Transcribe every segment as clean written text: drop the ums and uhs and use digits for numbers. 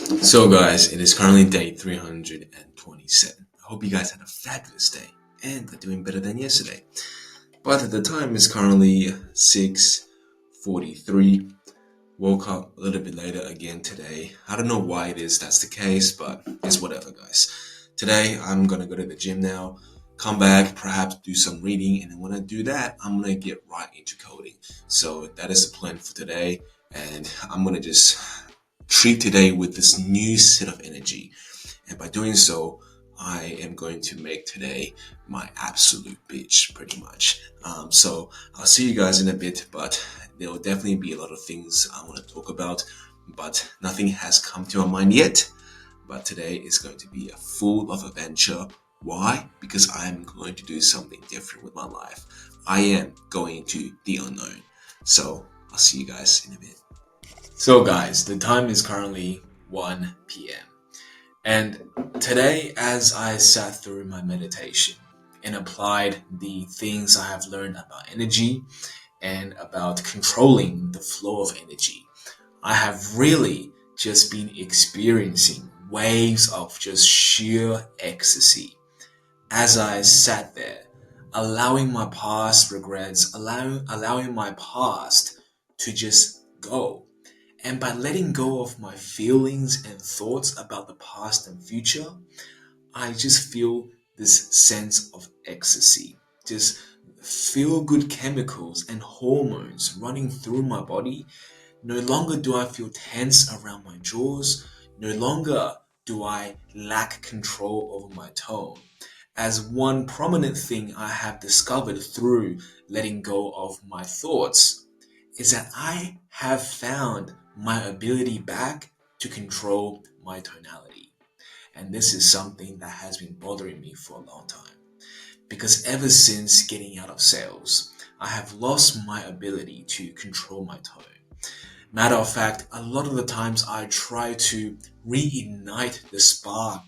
So, guys, it is currently day 327. I hope you guys had a fabulous day and are doing better than yesterday. But the time is currently 6:43. Woke up a little bit later again today. I don't know why that's the case, but it's whatever, guys. Today, I'm gonna go to the gym now, come back, perhaps do some reading, and then when I do that, I'm gonna get right into coding. So, that is the plan for today, and I'm gonna just treat today with this new set of energy. And by doing so, I am going to make today my absolute bitch, pretty much. So I'll see you guys in a bit, but there will definitely be a lot of things I want to talk about, but nothing has come to my mind yet. But today is going to be a full of adventure. Why? Because I am going to do something different with my life. I am going to the unknown. So I'll see you guys in a bit. So, guys, the time is currently 1 p.m. And today, as I sat through my meditation and applied the things I have learned about energy and about controlling the flow of energy, I have really just been experiencing waves of just sheer ecstasy as I sat there, allowing my past regrets, allowing my past to just go. And by letting go of my feelings and thoughts about the past and future, I just feel this sense of ecstasy. Just feel good chemicals and hormones running through my body. No longer do I feel tense around my jaws. No longer do I lack control over my tone. As one prominent thing I have discovered through letting go of my thoughts is that I have found my ability back to control my tonality. And this is something that has been bothering me for a long time. Because ever since getting out of sales, I have lost my ability to control my tone. Matter of fact, a lot of the times I try to reignite the spark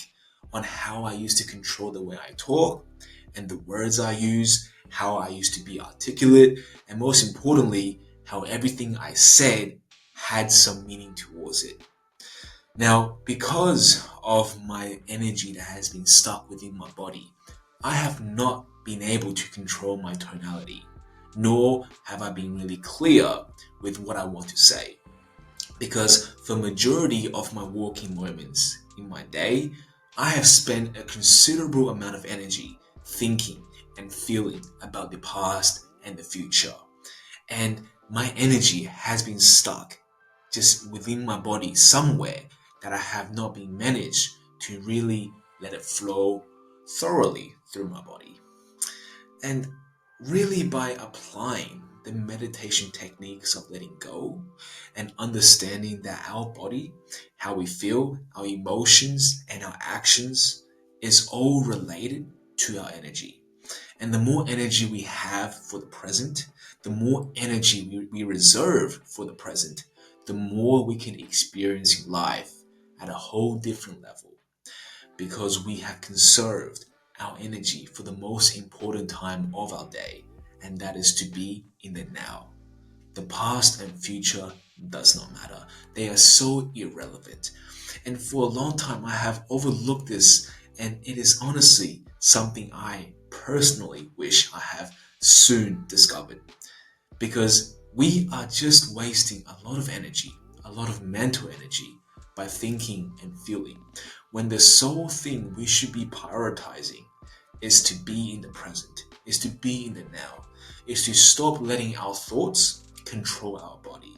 on how I used to control the way I talk and the words I use, how I used to be articulate, and most importantly, how everything I said had some meaning towards it. Now, because of my energy that has been stuck within my body, I have not been able to control my tonality, nor have I been really clear with what I want to say. Because for majority of my walking moments in my day, I have spent a considerable amount of energy thinking and feeling about the past and the future. And my energy has been stuck just within my body somewhere that I have not been managed to really let it flow thoroughly through my body. And really, by applying the meditation techniques of letting go and understanding that our body, how we feel, our emotions, and our actions is all related to our energy. And the more energy we have for the present, the more energy we reserve for the present, the more we can experience life at a whole different level because we have conserved our energy for the most important time of our day, and that is to be in the now. The past and future does not matter. They are so irrelevant. And for a long time, I have overlooked this, and it is honestly something I personally wish I have soon discovered. Because we are just wasting a lot of energy, a lot of mental energy, by thinking and feeling, when the sole thing we should be prioritizing is to be in the present, is to be in the now, is to stop letting our thoughts control our body.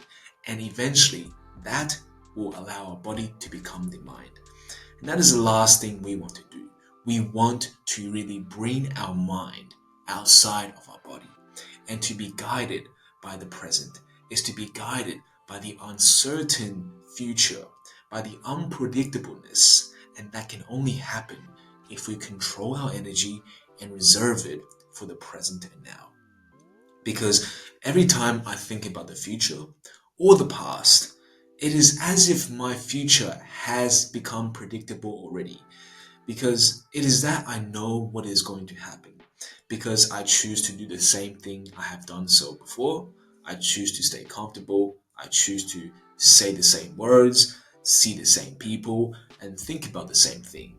And eventually, that will allow our body to become the mind. And that is the last thing we want to do. We want to really bring our mind outside of our body and to be guided by the present, is to be guided by the uncertain future, by the unpredictableness. And that can only happen if we control our energy and reserve it for the present and now. Because every time I think about the future or the past, it is as if my future has become predictable already. Because it is that I know what is going to happen. Because I choose to do the same thing I have done so before. I choose to stay comfortable. I choose to say the same words. see the same people, and think about the same thing.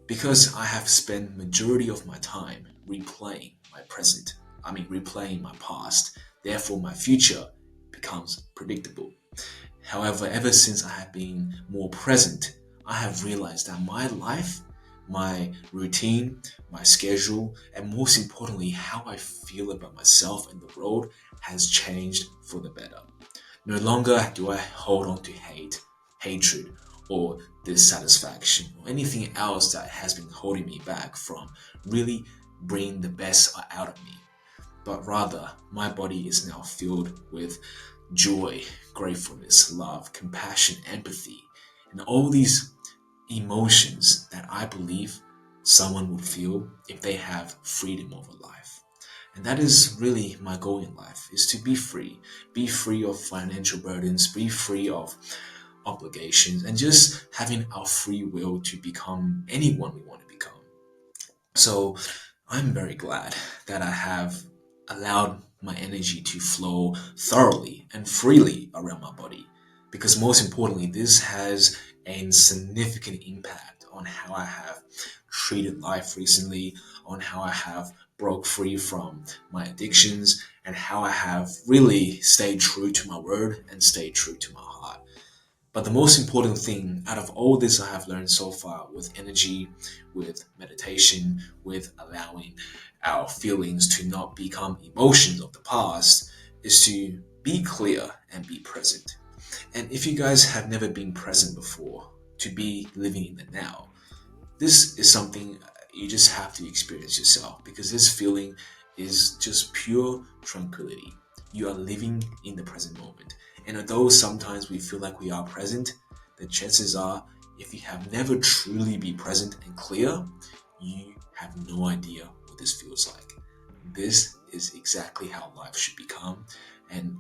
Because I have spent majority of my time replaying my present, replaying my past, therefore my future becomes predictable. However, ever since I have been more present, I have realized that my life, my routine, my schedule, and most importantly, how I feel about myself and the world has changed for the better. No longer do I hold on to hatred, or dissatisfaction, or anything else that has been holding me back from really bringing the best out of me. But rather, my body is now filled with joy, gratefulness, love, compassion, empathy, and all these emotions that I believe someone would feel if they have freedom over life. And that is really my goal in life, is to be free of financial burdens, be free of obligations, and just having our free will to become anyone we want to become. So I'm very glad that I have allowed my energy to flow thoroughly and freely around my body. Because most importantly, this has a significant impact on how I have treated life recently, on how I have broke free from my addictions, and how I have really stayed true to my word and stayed true to my heart. But the most important thing out of all this I have learned so far with energy, with meditation, with allowing our feelings to not become emotions of the past, is to be clear and be present. And if you guys have never been present before, to be living in the now, this is something you just have to experience yourself, because this feeling is just pure tranquility. You are living in the present moment. And although sometimes we feel like we are present, the chances are, if you have never truly been present and clear, you have no idea what this feels like. This is exactly how life should become. And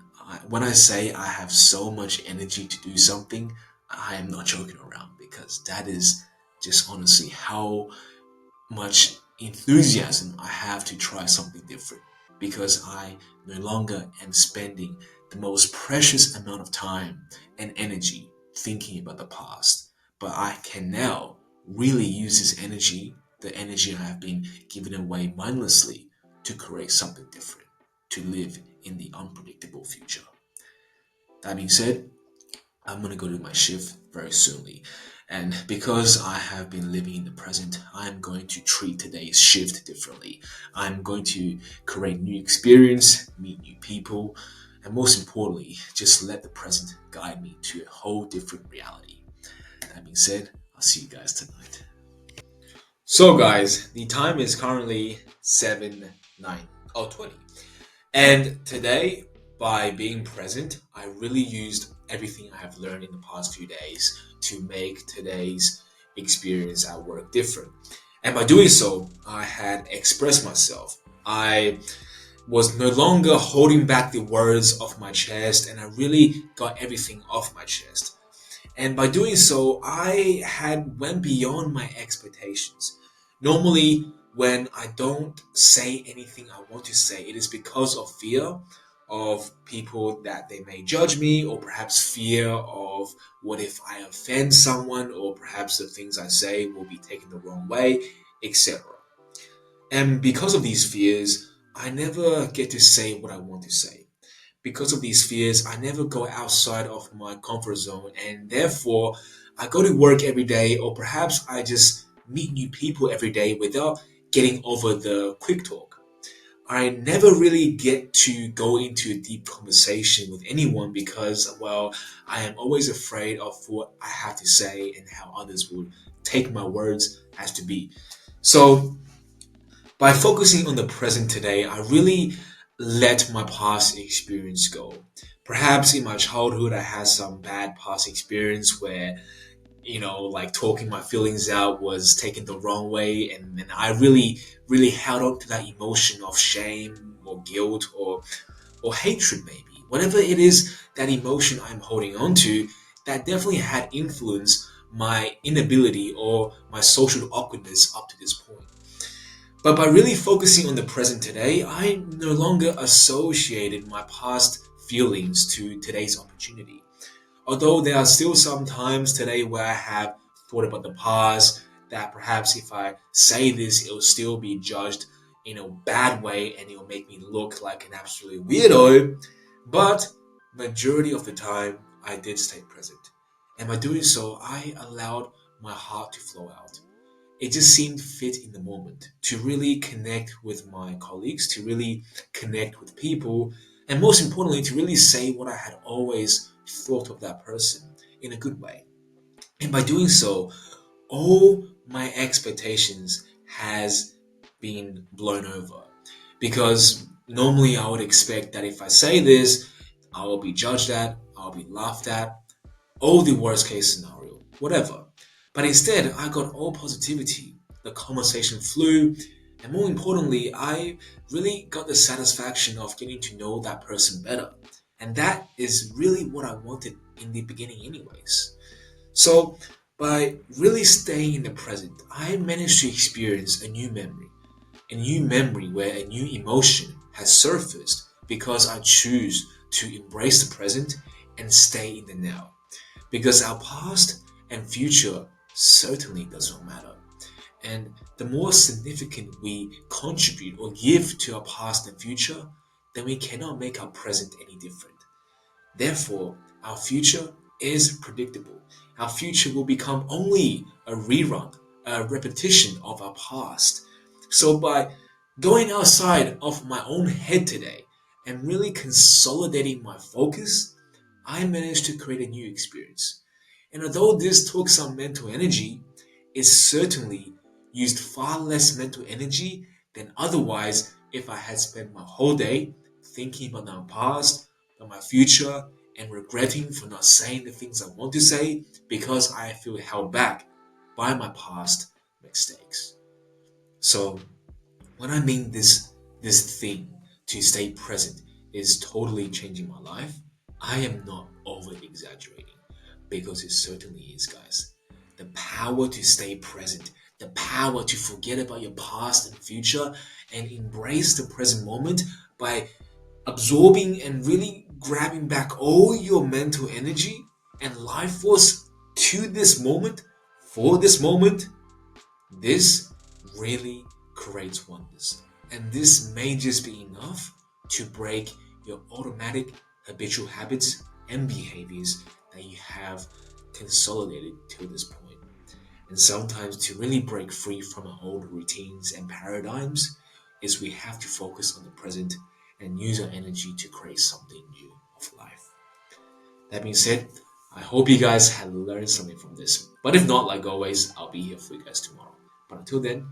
when I say I have so much energy to do something, I am not joking around, because that is just honestly how much enthusiasm I have to try something different, because I no longer am spending the most precious amount of time and energy thinking about the past, but I can now really use this energy, the energy I have been giving away mindlessly, to create something different, to live in the unpredictable future. That being said, I'm gonna go to my shift very soonly. And because I have been living in the present, I'm going to treat today's shift differently. I'm going to create new experience, meet new people, and most importantly, just let the present guide me to a whole different reality. That being said, I'll see you guys tonight. So guys, the time is currently 7 9 oh 20. And today, by being present, I really used everything I have learned in the past few days to make today's experience at work different. And by doing so, I had expressed myself. I was no longer holding back the words off my chest, and I really got everything off my chest. And by doing so, I had went beyond my expectations. Normally, when I don't say anything I want to say, it is because of fear of people that they may judge me, or perhaps fear of what if I offend someone, or perhaps the things I say will be taken the wrong way, etc. And because of these fears, I never get to say what I want to say. Because of these fears, I never go outside of my comfort zone, and therefore I go to work every day, or perhaps I just meet new people every day without getting over the quick talk. I never really get to go into a deep conversation with anyone because, well, I am always afraid of what I have to say and how others would take my words as to be. So by focusing on the present today, I really let my past experience go. Perhaps in my childhood, I had some bad past experience where, like talking my feelings out was taken the wrong way. And then I really held on to that emotion of shame or guilt or hatred, maybe. Whatever it is, that emotion I'm holding on to, that definitely had influenced my inability or my social awkwardness up to this point. But by really focusing on the present today, I no longer associated my past feelings to today's opportunity. Although there are still some times today where I have thought about the past, that perhaps if I say this, it'll still be judged in a bad way and it'll make me look like an absolute weirdo. But majority of the time, I did stay present. And by doing so, I allowed my heart to flow out. It just seemed fit in the moment to really connect with my colleagues, to really connect with people, and most importantly, to really say what I had always thought of that person in a good way. And by doing so, all my expectations has been blown over. Because normally I would expect that if I say this, I will be judged at, I'll be laughed at, all the worst case scenario, whatever. But instead, I got all positivity. The conversation flew, and more importantly, I really got the satisfaction of getting to know that person better. And that is really what I wanted in the beginning, anyways. So, by really staying in the present, I managed to experience a new memory where a new emotion has surfaced because I choose to embrace the present and stay in the now. Because our past and future certainly does not matter. And the more significant we contribute or give to our past and future, then we cannot make our present any different. Therefore, our future is predictable. Our future will become only a rerun, a repetition of our past. So, by going outside of my own head today and really consolidating my focus, I managed to create a new experience. And although this took some mental energy, it certainly used far less mental energy than otherwise if I had spent my whole day thinking about my past, about my future, and regretting for not saying the things I want to say because I feel held back by my past mistakes. So when I mean this thing to stay present is totally changing my life, I am not over exaggerating because it certainly is, guys. The power to stay present, the power to forget about your past and future and embrace the present moment by absorbing and really grabbing back all your mental energy and life force to this moment, for this moment, this really creates wonders. And this may just be enough to break your automatic habitual habits and behaviors that you have consolidated to this point. And sometimes to really break free from our old routines and paradigms is we have to focus on the present and use our energy to create something new of life. That being said, I hope you guys have learned something from this. But if not, like always, I'll be here for you guys tomorrow. But until then,